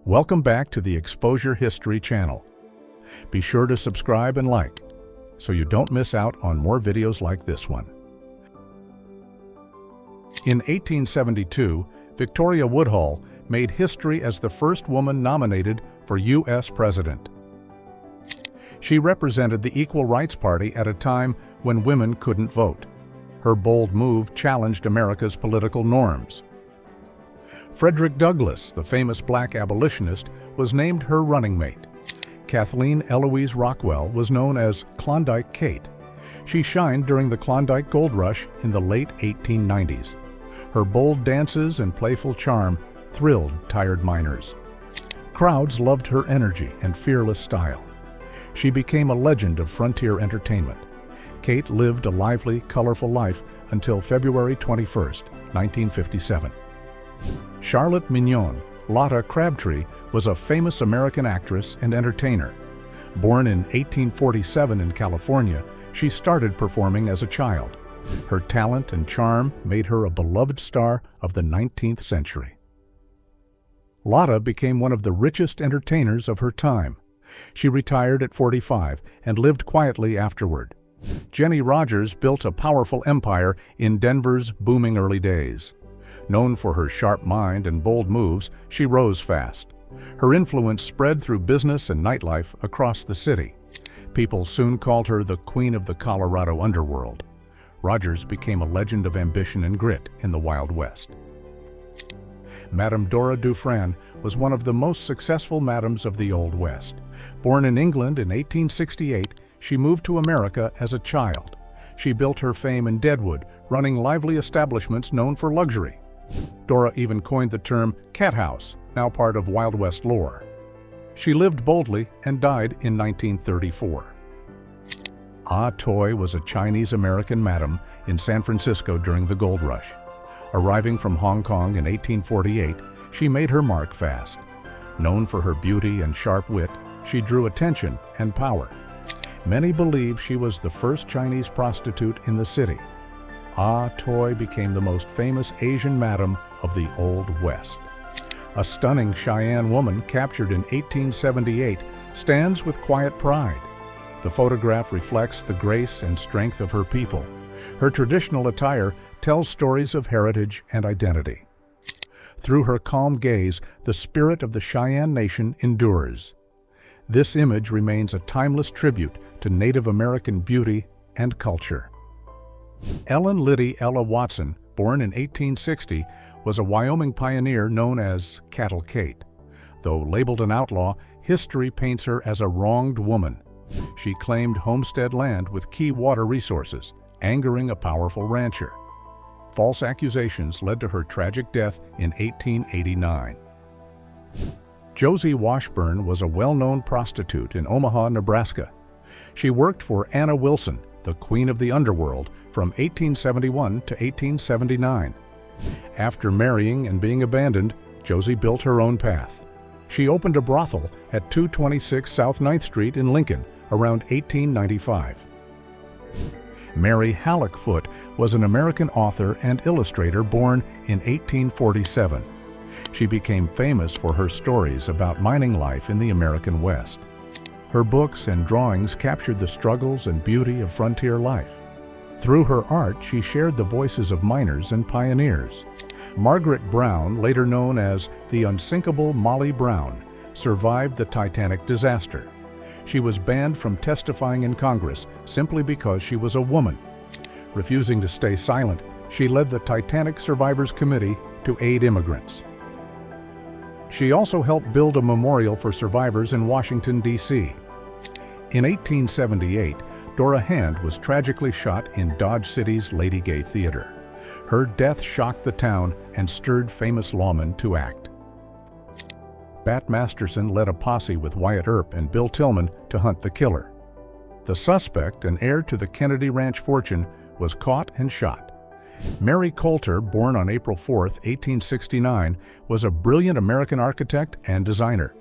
Welcome back to the Exposure History channel. Be sure to subscribe and like so you don't miss out on more videos like this one. In 1872, Victoria Woodhull made history as the first woman nominated for U.S. President. She represented the Equal Rights Party at a time when women couldn't vote. Her bold move challenged America's political norms. Frederick Douglass, the famous black abolitionist, was named her running mate. Kathleen Eloise Rockwell was known as Klondike Kate. She shined during the Klondike Gold Rush in the late 1890s. Her bold dances and playful charm thrilled tired miners. Crowds loved her energy and fearless style. She became a legend of frontier entertainment. Kate lived a lively, colorful life until February 21, 1957. Charlotte Mignon, Lotta Crabtree, was a famous American actress and entertainer. Born in 1847 in California, she started performing as a child. Her talent and charm made her a beloved star of the 19th century. Lotta became one of the richest entertainers of her time. She retired at 45 and lived quietly afterward. Jenny Rogers built a powerful empire in Denver's booming early days. Known for her sharp mind and bold moves, she rose fast. Her influence spread through business and nightlife across the city. People soon called her the Queen of the Colorado underworld. Rogers became a legend of ambition and grit in the Wild West. Madame Dora Dufresne was one of the most successful madams of the Old West. Born in England in 1868, she moved to America as a child. She built her fame in Deadwood, running lively establishments known for luxury. Dora even coined the term cat house, now part of Wild West lore. She lived boldly and died in 1934. Ah Toy was a Chinese-American madam in San Francisco during the Gold Rush. Arriving from Hong Kong in 1848, she made her mark fast. Known for her beauty and sharp wit, she drew attention and power. Many believe she was the first Chinese prostitute in the city. Ah Toy became the most famous Asian madam of the Old West. A stunning Cheyenne woman captured in 1878 stands with quiet pride. The photograph reflects the grace and strength of her people. Her traditional attire tells stories of heritage and identity. Through her calm gaze, the spirit of the Cheyenne Nation endures. This image remains a timeless tribute to Native American beauty and culture. Ellen Liddy Ella Watson, born in 1860, was a Wyoming pioneer known as Cattle Kate. Though labeled an outlaw, history paints her as a wronged woman. She claimed homestead land with key water resources, angering a powerful rancher. False accusations led to her tragic death in 1889. Josie Washburn was a well-known prostitute in Omaha, Nebraska. She worked for Anna Wilson, the Queen of the Underworld, from 1871 to 1879. After marrying and being abandoned, Josie built her own path. She opened a brothel at 226 South 9th Street in Lincoln around 1895. Mary Halleck Foote was an American author and illustrator born in 1847. She became famous for her stories about mining life in the American West. Her books and drawings captured the struggles and beauty of frontier life. Through her art, she shared the voices of miners and pioneers. Margaret Brown, later known as the unsinkable Molly Brown, survived the Titanic disaster. She was banned from testifying in Congress simply because she was a woman. Refusing to stay silent, she led the Titanic Survivors Committee to aid immigrants. She also helped build a memorial for survivors in Washington, D.C. In 1878, Dora Hand was tragically shot in Dodge City's Lady Gay Theater. Her death shocked the town and stirred famous lawmen to act. Bat Masterson led a posse with Wyatt Earp and Bill Tillman to hunt the killer. The suspect, an heir to the Kennedy Ranch fortune, was caught and shot. Mary Coulter, born on April 4, 1869, was a brilliant American architect and designer.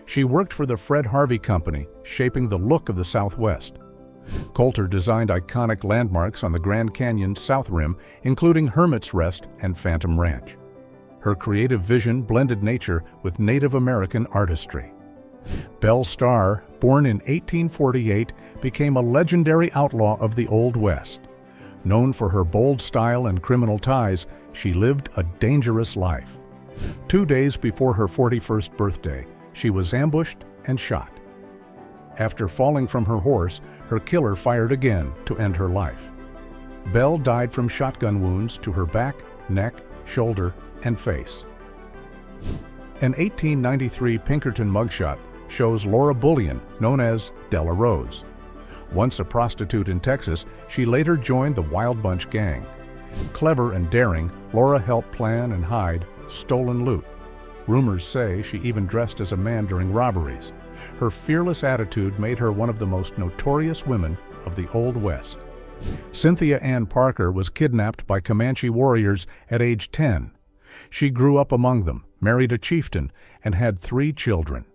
She worked for the Fred Harvey Company, shaping the look of the Southwest. Coulter designed iconic landmarks on the Grand Canyon's south rim, including Hermit's Rest and Phantom Ranch. Her creative vision blended nature with Native American artistry. Belle Starr, born in 1848, became a legendary outlaw of the Old West. Known for her bold style and criminal ties, she lived a dangerous life. 2 days before her 41st birthday, she was ambushed and shot. After falling from her horse, her killer fired again to end her life. Belle died from shotgun wounds to her back, neck, shoulder, and face. An 1893 Pinkerton mugshot shows Laura Bullion, known as Della Rose. Once a prostitute in Texas, she later joined the Wild Bunch gang. Clever and daring, Laura helped plan and hide stolen loot. Rumors say she even dressed as a man during robberies. Her fearless attitude made her one of the most notorious women of the Old West. Cynthia Ann Parker was kidnapped by Comanche warriors at age 10. She grew up among them, married a chieftain, and had 3 children.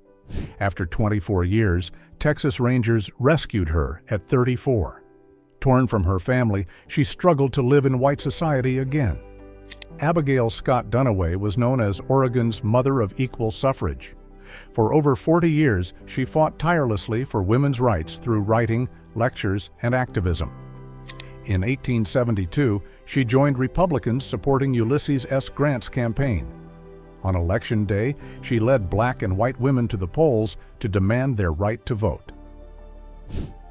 After 24 years, Texas Rangers rescued her at 34. Torn from her family, she struggled to live in white society again. Abigail Scott Duniway was known as Oregon's mother of equal suffrage. For over 40 years, she fought tirelessly for women's rights through writing, lectures, and activism. In 1872, she joined Republicans supporting Ulysses S. Grant's campaign. On Election Day, she led black and white women to the polls to demand their right to vote.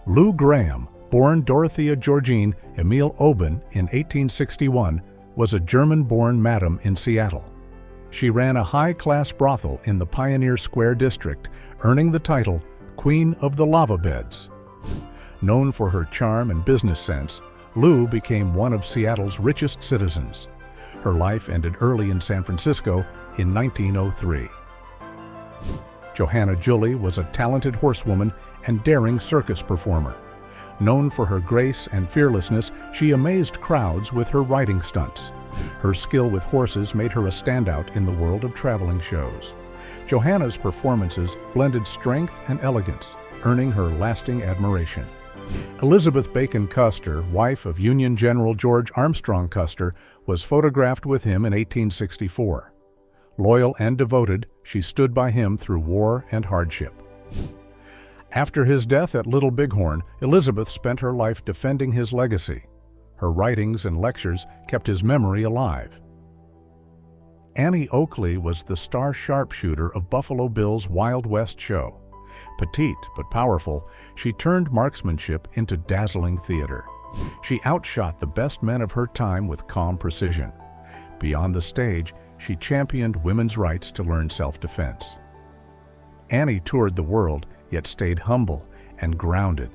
Lou Graham, born Dorothea Georgine Emile Oben in 1861, was a German-born madam in Seattle. She ran a high-class brothel in the Pioneer Square district, earning the title Queen of the Lava Beds. Known for her charm and business sense, Lou became one of Seattle's richest citizens. Her life ended early in San Francisco in 1903. Johanna Julie was a talented horsewoman and daring circus performer. Known for her grace and fearlessness, she amazed crowds with her riding stunts. Her skill with horses made her a standout in the world of traveling shows. Johanna's performances blended strength and elegance, earning her lasting admiration. Elizabeth Bacon Custer, wife of Union General George Armstrong Custer, was photographed with him in 1864. Loyal and devoted, she stood by him through war and hardship. After his death at Little Bighorn, Elizabeth spent her life defending his legacy. Her writings and lectures kept his memory alive. Annie Oakley was the star sharpshooter of Buffalo Bill's Wild West show. Petite but powerful, she turned marksmanship into dazzling theater. She outshot the best men of her time with calm precision. Beyond the stage, she championed women's rights to learn self-defense. Annie toured the world, yet stayed humble and grounded.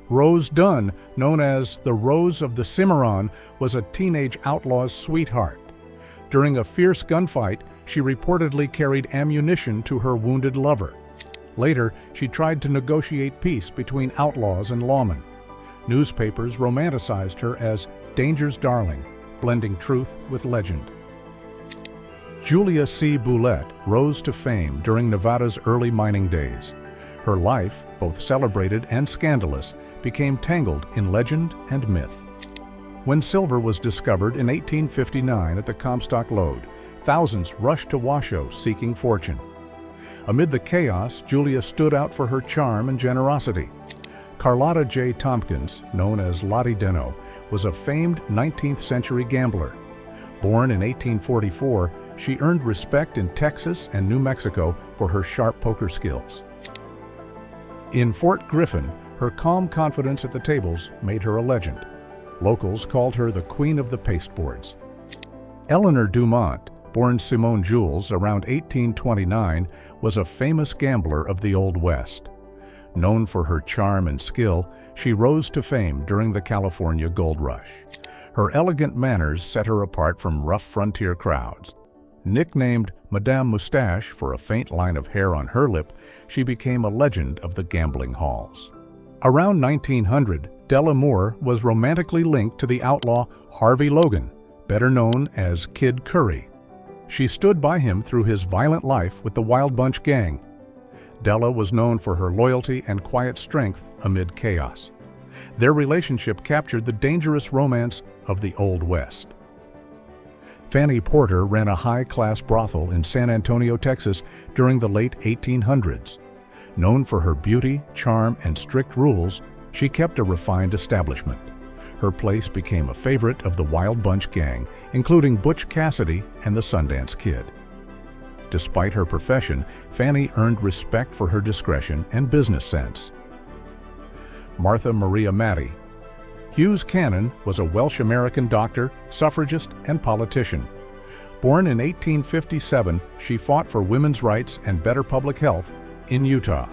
Rose Dunn, known as the Rose of the Cimarron, was a teenage outlaw's sweetheart. During a fierce gunfight, she reportedly carried ammunition to her wounded lover. Later, she tried to negotiate peace between outlaws and lawmen. Newspapers romanticized her as danger's darling, blending truth with legend. Julia C. Boulette rose to fame during Nevada's early mining days. Her life, both celebrated and scandalous, became tangled in legend and myth. When silver was discovered in 1859 at the Comstock Lode, thousands rushed to Washoe seeking fortune. Amid the chaos, Julia stood out for her charm and generosity. Carlotta J. Tompkins, known as Lottie Deno, was a famed 19th century gambler. Born in 1844, she earned respect in Texas and New Mexico for her sharp poker skills. In Fort Griffin, her calm confidence at the tables made her a legend. Locals called her the Queen of the Pasteboards. Eleanor Dumont, born Simone Jules around 1829, was a famous gambler of the Old West. Known for her charm and skill, she rose to fame during the California Gold Rush. Her elegant manners set her apart from rough frontier crowds. Nicknamed Madame Moustache for a faint line of hair on her lip, she became a legend of the gambling halls. Around 1900, Della Moore was romantically linked to the outlaw Harvey Logan, better known as Kid Curry. She stood by him through his violent life with the Wild Bunch gang. Della was known for her loyalty and quiet strength amid chaos. Their relationship captured the dangerous romance of the Old West. Fanny Porter ran a high-class brothel in San Antonio, Texas during the late 1800s. Known for her beauty, charm, and strict rules, she kept a refined establishment. Her place became a favorite of the Wild Bunch gang, including Butch Cassidy and the Sundance Kid. Despite her profession, Fanny earned respect for her discretion and business sense. Martha Maria Matty. Hughes Cannon was a Welsh-American doctor, suffragist, and politician. Born in 1857, she fought for women's rights and better public health in Utah.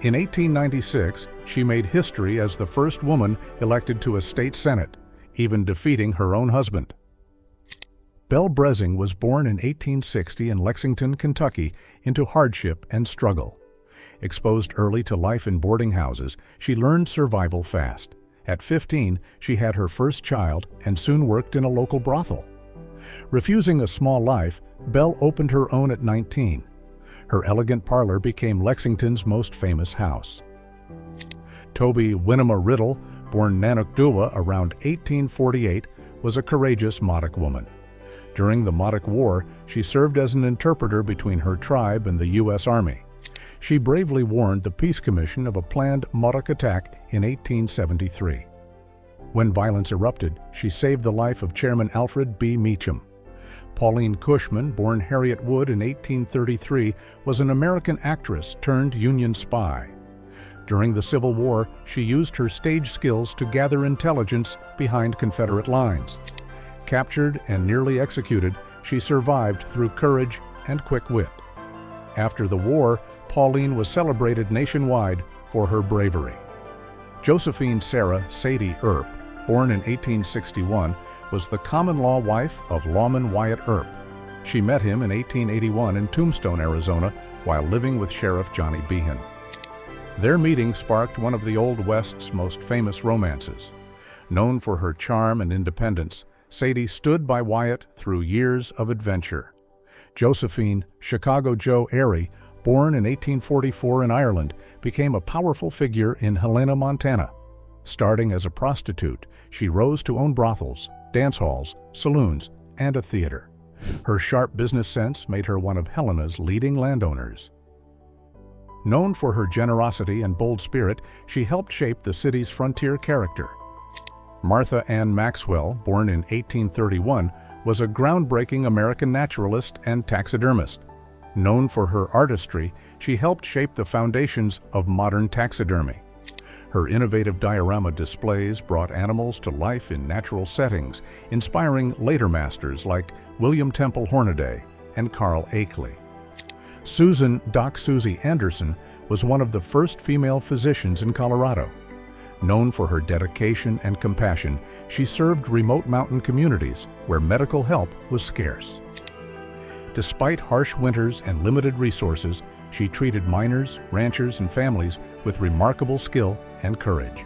In 1896, she made history as the first woman elected to a state senate, even defeating her own husband. Belle Brezing was born in 1860 in Lexington, Kentucky, into hardship and struggle. Exposed early to life in boarding houses, she learned survival fast. At 15, she had her first child and soon worked in a local brothel. Refusing a small life, Belle opened her own at 19. Her elegant parlor became Lexington's most famous house. Toby Winema Riddle, born Nanukduwa around 1848, was a courageous Modoc woman. During the Modoc War, she served as an interpreter between her tribe and the U.S. Army. She bravely warned the Peace Commission of a planned Modoc attack in 1873. When violence erupted, she saved the life of Chairman Alfred B. Meacham. Pauline Cushman, born Harriet Wood in 1833, was an American actress turned Union spy. During the Civil War, she used her stage skills to gather intelligence behind Confederate lines. Captured and nearly executed, she survived through courage and quick wit. After the war, Pauline was celebrated nationwide for her bravery. Josephine Sarah Sadie Earp, born in 1861, was the common-law wife of lawman Wyatt Earp. She met him in 1881 in Tombstone, Arizona, while living with Sheriff Johnny Behan. Their meeting sparked one of the Old West's most famous romances. Known for her charm and independence, Sadie stood by Wyatt through years of adventure. Josephine Chicago Joe Airy, born in 1844 in Ireland, became a powerful figure in Helena, Montana. Starting as a prostitute, she rose to own brothels, dance halls, saloons, and a theater. Her sharp business sense made her one of Helena's leading landowners. Known for her generosity and bold spirit, she helped shape the city's frontier character. Martha Ann Maxwell, born in 1831, was a groundbreaking American naturalist and taxidermist. Known for her artistry, she helped shape the foundations of modern taxidermy. Her innovative diorama displays brought animals to life in natural settings, inspiring later masters like William Temple Hornaday and Carl Akeley. Susan Doc Susie Anderson was one of the first female physicians in Colorado. Known for her dedication and compassion, she served remote mountain communities where medical help was scarce. Despite harsh winters and limited resources, she treated miners, ranchers, and families with remarkable skill and courage.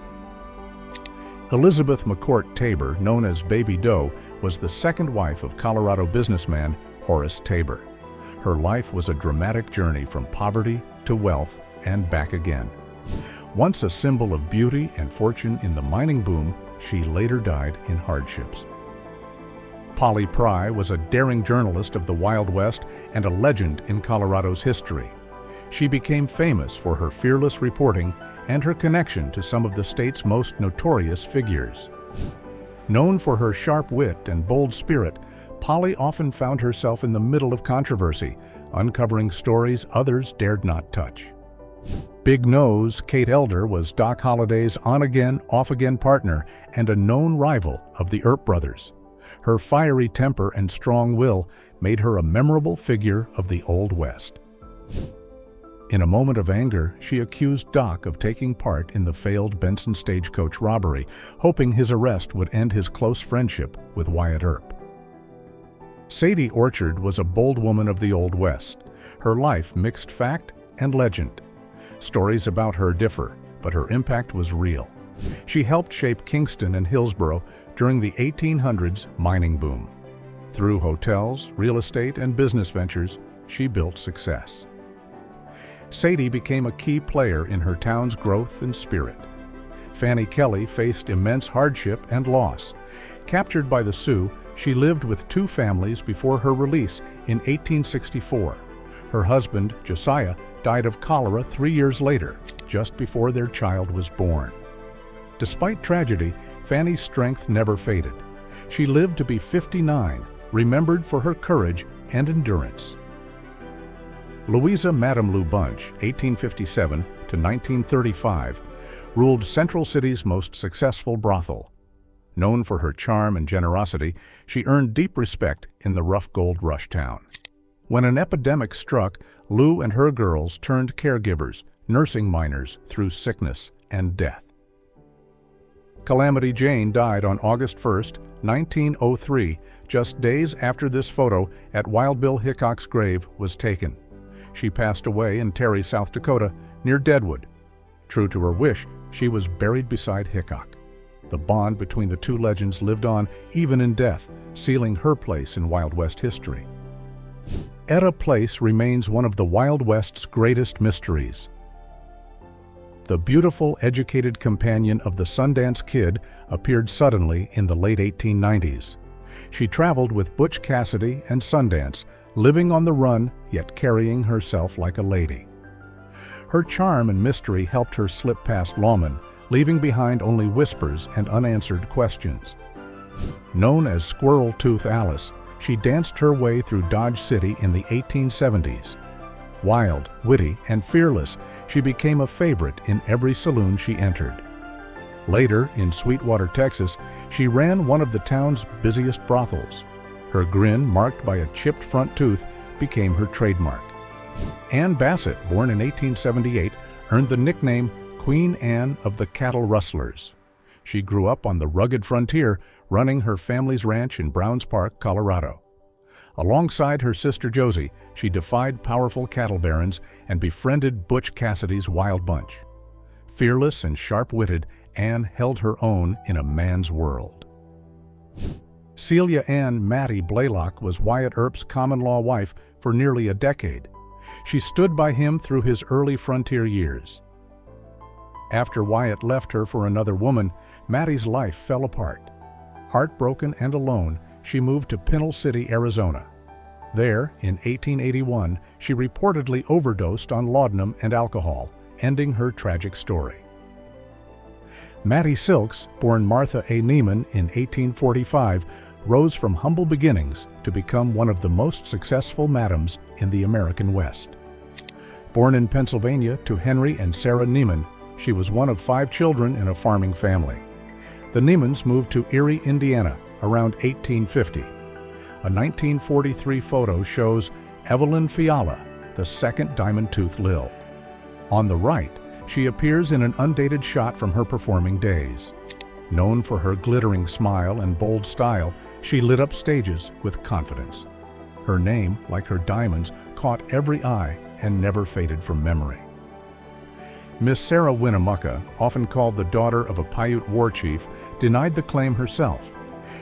Elizabeth McCourt Tabor, known as Baby Doe, was the second wife of Colorado businessman Horace Tabor. Her life was a dramatic journey from poverty to wealth and back again. Once a symbol of beauty and fortune in the mining boom, she later died in hardships. Polly Pry was a daring journalist of the Wild West and a legend in Colorado's history. She became famous for her fearless reporting and her connection to some of the state's most notorious figures. Known for her sharp wit and bold spirit, Polly often found herself in the middle of controversy, uncovering stories others dared not touch. Big Nose Kate Elder was Doc Holliday's on-again, off-again partner and a known rival of the Earp brothers. Her fiery temper and strong will made her a memorable figure of the Old West. In a moment of anger, she accused Doc of taking part in the failed Benson stagecoach robbery, hoping his arrest would end his close friendship with Wyatt Earp. Sadie Orchard was a bold woman of the Old West. Her life mixed fact and legend. Stories about her differ, but her impact was real. She helped shape Kingston and Hillsborough during the 1800s mining boom. Through hotels, real estate, and business ventures, she built success. Sadie became a key player in her town's growth and spirit. Fanny Kelly faced immense hardship and loss. Captured by the Sioux, She lived with two families before her release in 1864. Her husband, Josiah, died of cholera 3 years later, just before their child was born. Despite tragedy, Fanny's strength never faded. She lived to be 59, remembered for her courage and endurance. Louisa Madame Lou Bunch, 1857 to 1935, ruled Central City's most successful brothel. Known for her charm and generosity, she earned deep respect in the rough gold rush town. When an epidemic struck, Lou and her girls turned caregivers, nursing minors through sickness and death. Calamity Jane died on August 1, 1903, just days after this photo at Wild Bill Hickok's grave was taken. She passed away in Terry, South Dakota, near Deadwood. True to her wish, she was buried beside Hickok. The bond between the two legends lived on even in death, sealing her place in Wild West history. Etta Place remains one of the Wild West's greatest mysteries. The beautiful, educated companion of the Sundance Kid appeared suddenly in the late 1890s. She traveled with Butch Cassidy and Sundance, living on the run yet carrying herself like a lady. Her charm and mystery helped her slip past lawmen, leaving behind only whispers and unanswered questions. Known as Squirrel Tooth Alice, she danced her way through Dodge City in the 1870s. Wild, witty, and fearless, she became a favorite in every saloon she entered. Later, in Sweetwater, Texas, she ran one of the town's busiest brothels. Her grin, marked by a chipped front tooth, became her trademark. Ann Bassett, born in 1878, earned the nickname Queen Anne of the Cattle Rustlers. She grew up on the rugged frontier, running her family's ranch in Browns Park, Colorado. Alongside her sister Josie, she defied powerful cattle barons and befriended Butch Cassidy's Wild Bunch. Fearless and sharp-witted, Anne held her own in a man's world. Celia Ann Mattie Blaylock was Wyatt Earp's common-law wife for nearly a decade. She stood by him through his early frontier years. After Wyatt left her for another woman, Mattie's life fell apart. Heartbroken and alone, she moved to Pinal City, Arizona. There, in 1881, she reportedly overdosed on laudanum and alcohol, ending her tragic story. Mattie Silks, born Martha A. Neiman in 1845, rose from humble beginnings to become one of the most successful madams in the American West. Born in Pennsylvania to Henry and Sarah Neiman, she was one of 5 children in a farming family. The Neimans moved to Erie, Indiana, around 1850. A 1943 photo shows Evelyn Fiala, the second diamond-toothed Lil. On the right, she appears in an undated shot from her performing days. Known for her glittering smile and bold style, she lit up stages with confidence. Her name, like her diamonds, caught every eye and never faded from memory. Miss Sarah Winnemucca, often called the daughter of a Paiute war chief, denied the claim herself.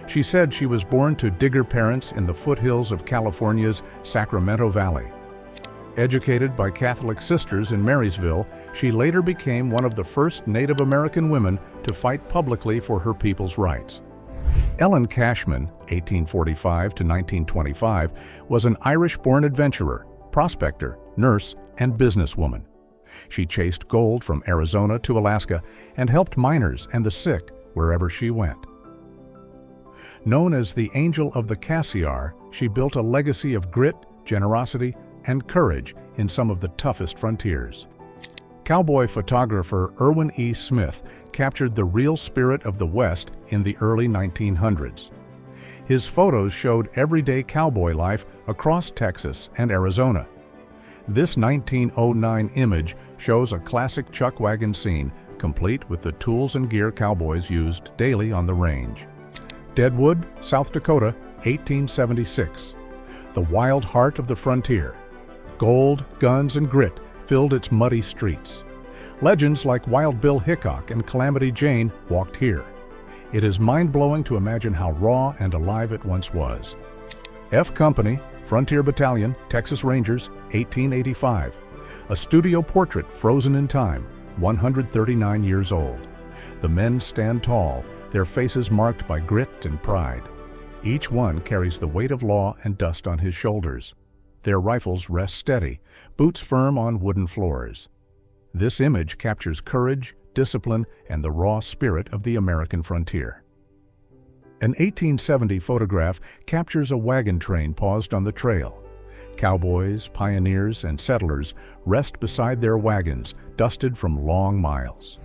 She said she was born to digger parents in the foothills of California's Sacramento Valley. Educated by Catholic sisters in Marysville, she later became one of the first Native American women to fight publicly for her people's rights. Ellen Cashman, 1845 to 1925, was an Irish-born adventurer, prospector, nurse, and businesswoman. She chased gold from Arizona to Alaska and helped miners and the sick wherever she went. Known as the Angel of the Cassiar, she built a legacy of grit, generosity, and courage in some of the toughest frontiers. Cowboy photographer Irwin E. Smith captured the real spirit of the West in the early 1900s. His photos showed everyday cowboy life across Texas and Arizona. This 1909 image shows a classic chuck wagon scene, complete with the tools and gear cowboys used daily on the range. Deadwood, South Dakota, 1876. The wild heart of the frontier. Gold, guns, and grit filled its muddy streets. Legends like Wild Bill Hickok and Calamity Jane walked here. It is mind-blowing to imagine how raw and alive it once was. F Company, Frontier Battalion, Texas Rangers, 1885. A studio portrait frozen in time, 139 years old. The men stand tall, their faces marked by grit and pride. Each one carries the weight of law and dust on his shoulders. Their rifles rest steady, boots firm on wooden floors. This image captures courage, discipline, and the raw spirit of the American frontier. An 1870 photograph captures a wagon train paused on the trail. Cowboys, pioneers, and settlers rest beside their wagons, dusted from long miles.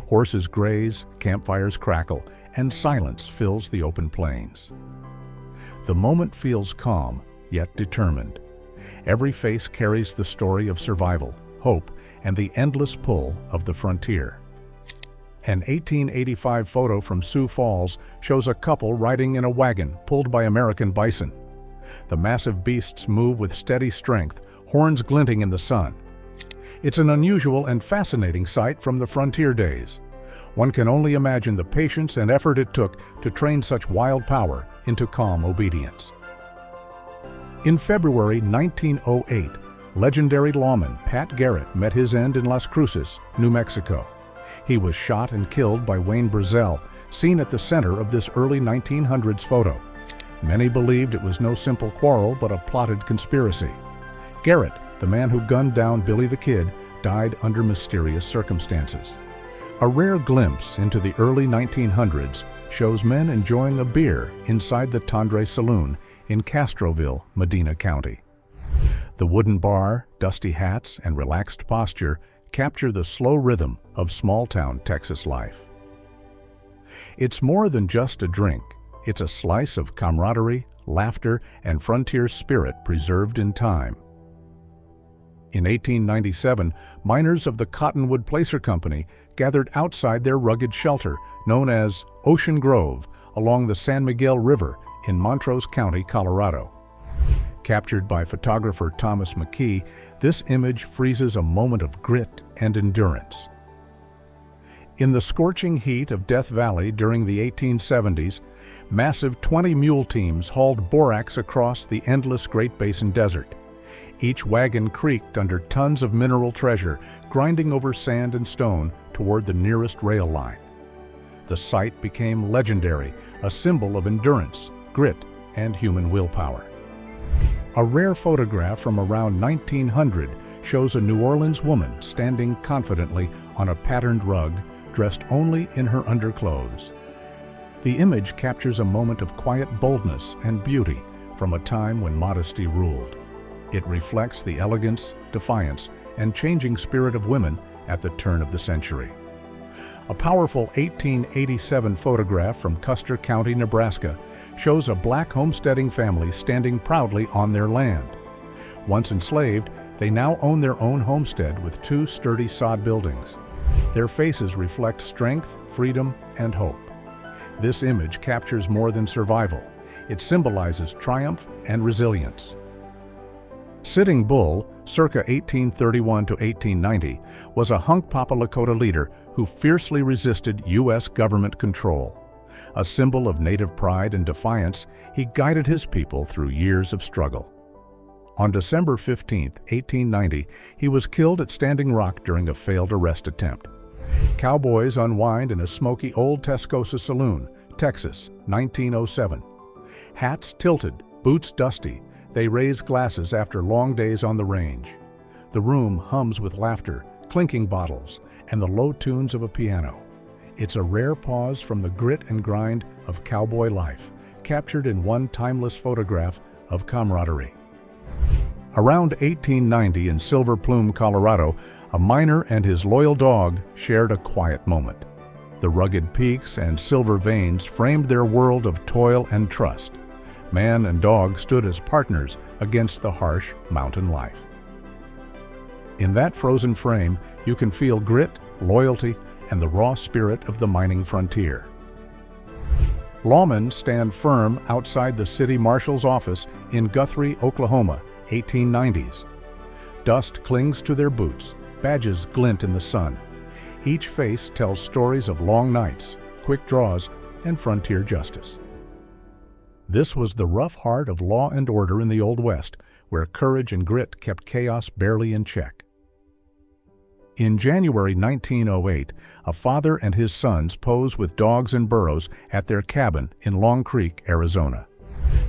Horses graze, campfires crackle, and silence fills the open plains. The moment feels calm, yet determined. Every face carries the story of survival, hope, and the endless pull of the frontier. An 1885 photo from Sioux Falls shows a couple riding in a wagon pulled by American bison. The massive beasts move with steady strength, horns glinting in the sun. It's an unusual and fascinating sight from the frontier days. One can only imagine the patience and effort it took to train such wild power into calm obedience. In February 1908, legendary lawman Pat Garrett met his end in Las Cruces, New Mexico. He was shot and killed by Wayne Brazel, seen at the center of this early 1900s photo. Many believed it was no simple quarrel but a plotted conspiracy. Garrett, the man who gunned down Billy the Kid, died under mysterious circumstances. A rare glimpse into the early 1900s shows men enjoying a beer inside the Tendre Saloon in Castroville, Medina County. The wooden bar, dusty hats, and relaxed posture capture the slow rhythm of small-town Texas life. It's more than just a drink. It's a slice of camaraderie, laughter, and frontier spirit preserved in time. In 1897, miners of the Cottonwood Placer Company gathered outside their rugged shelter, known as Ocean Grove, along the San Miguel River in Montrose County, Colorado. Captured by photographer Thomas McKee, this image freezes a moment of grit and endurance. In the scorching heat of Death Valley during the 1870s, massive 20-mule teams hauled borax across the endless Great Basin desert. Each wagon creaked under tons of mineral treasure, grinding over sand and stone toward the nearest rail line. The sight became legendary, a symbol of endurance, grit, and human willpower. A rare photograph from around 1900 shows a New Orleans woman standing confidently on a patterned rug, dressed only in her underclothes. The image captures a moment of quiet boldness and beauty from a time when modesty ruled. It reflects the elegance, defiance, and changing spirit of women at the turn of the century. A powerful 1887 photograph from Custer County, Nebraska, shows a black homesteading family standing proudly on their land. Once enslaved, they now own their own homestead with 2 sturdy sod buildings. Their faces reflect strength, freedom, and hope. This image captures more than survival. It symbolizes triumph and resilience. Sitting Bull, circa 1831 to 1890, was a Hunkpapa Lakota leader who fiercely resisted U.S. government control. A symbol of native pride and defiance, he guided his people through years of struggle. On December 15, 1890, he was killed at Standing Rock during a failed arrest attempt. Cowboys unwind in a smoky old Tascosa saloon, Texas, 1907. Hats tilted, boots dusty, they raise glasses after long days on the range. The room hums with laughter, clinking bottles, and the low tunes of a piano. It's a rare pause from the grit and grind of cowboy life, captured in one timeless photograph of camaraderie. Around 1890 in Silver Plume, Colorado, a miner and his loyal dog shared a quiet moment. The rugged peaks and silver veins framed their world of toil and trust. Man and dog stood as partners against the harsh mountain life. In that frozen frame, you can feel grit, loyalty, and the raw spirit of the mining frontier. Lawmen stand firm outside the city marshal's office in Guthrie, Oklahoma, 1890s. Dust clings to their boots, badges glint in the sun. Each face tells stories of long nights, quick draws, and frontier justice. This was the rough heart of law and order in the Old West, where courage and grit kept chaos barely in check. In January 1908, a father and his sons pose with dogs and burros at their cabin in Long Creek, Arizona.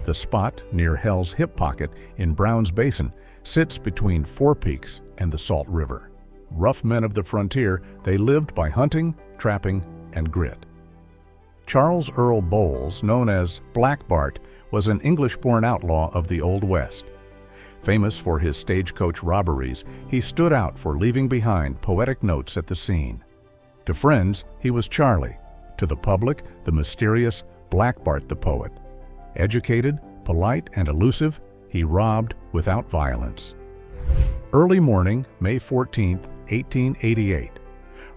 The spot, near Hell's Hip Pocket in Browns Basin, sits between Four Peaks and the Salt River. Rough men of the frontier, they lived by hunting, trapping, and grit. Charles Earl Bowles, known as Black Bart, was an English-born outlaw of the Old West. Famous for his stagecoach robberies, he stood out for leaving behind poetic notes at the scene. To friends, he was Charlie. To the public, the mysterious Black Bart the poet. Educated, polite, and elusive, he robbed without violence. Early morning, May 14, 1888.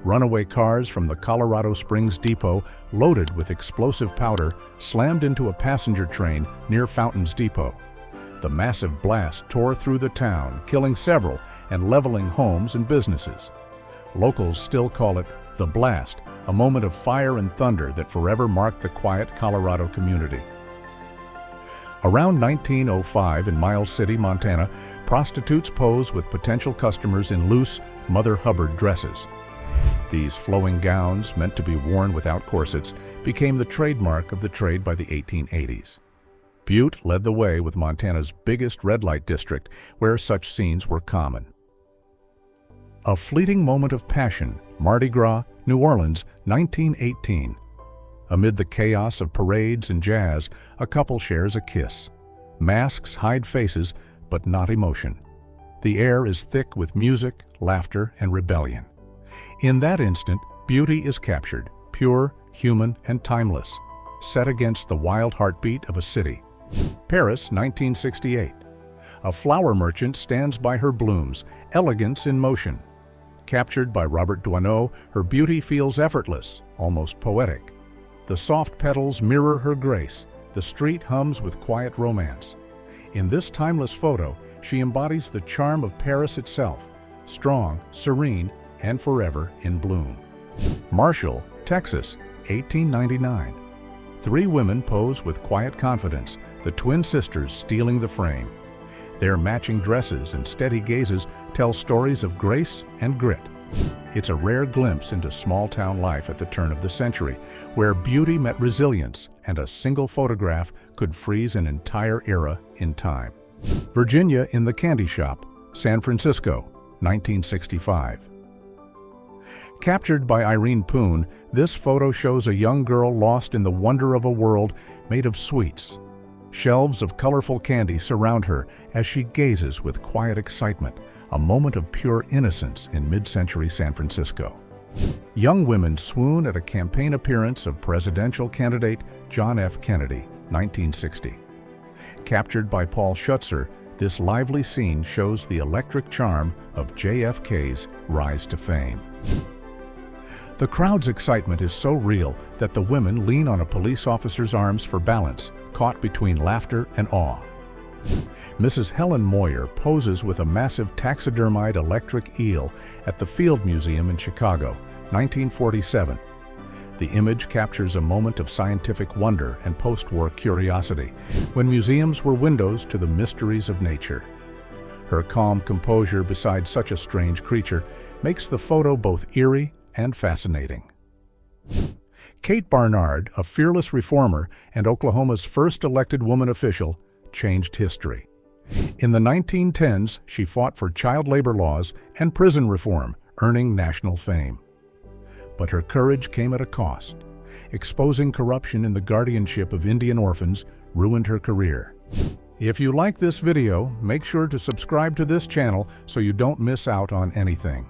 Runaway cars from the Colorado Springs Depot, loaded with explosive powder, slammed into a passenger train near Fountains Depot. The massive blast tore through the town, killing several and leveling homes and businesses. Locals still call it the blast, a moment of fire and thunder that forever marked the quiet Colorado community. Around 1905 in Miles City, Montana, prostitutes pose with potential customers in loose Mother Hubbard dresses. These flowing gowns, meant to be worn without corsets, became the trademark of the trade by the 1880s. Butte led the way with Montana's biggest red light district, where such scenes were common. A fleeting moment of passion, Mardi Gras, New Orleans, 1918. Amid the chaos of parades and jazz, a couple shares a kiss. Masks hide faces, but not emotion. The air is thick with music, laughter, and rebellion. In that instant, beauty is captured, pure, human, and timeless, set against the wild heartbeat of a city. Paris, 1968. A flower merchant stands by her blooms, elegance in motion. Captured by Robert Doisneau, her beauty feels effortless, almost poetic. The soft petals mirror her grace. The street hums with quiet romance. In this timeless photo, she embodies the charm of Paris itself, strong, serene, and forever in bloom. Marshall, Texas, 1899. Three women pose with quiet confidence, the twin sisters stealing the frame. Their matching dresses and steady gazes tell stories of grace and grit. It's a rare glimpse into small-town life at the turn of the century, where beauty met resilience and a single photograph could freeze an entire era in time. Virginia in the Candy Shop, San Francisco, 1965. Captured by Irene Poon, this photo shows a young girl lost in the wonder of a world made of sweets. Shelves of colorful candy surround her as she gazes with quiet excitement, a moment of pure innocence in mid-century San Francisco. Young women swoon at a campaign appearance of presidential candidate John F. Kennedy, 1960. Captured by Paul Schutzer, this lively scene shows the electric charm of JFK's rise to fame. The crowd's excitement is so real that the women lean on a police officer's arms for balance, caught between laughter and awe. Mrs. Helen Moyer poses with a massive taxidermied electric eel at the Field Museum in Chicago, 1947. The image captures a moment of scientific wonder and post-war curiosity, when museums were windows to the mysteries of nature. Her calm composure beside such a strange creature makes the photo both eerie and fascinating. Kate Barnard, a fearless reformer and Oklahoma's first elected woman official, changed history. In the 1910s, she fought for child labor laws and prison reform, earning national fame. But her courage came at a cost. Exposing corruption in the guardianship of Indian orphans ruined her career. If you like this video, make sure to subscribe to this channel so you don't miss out on anything.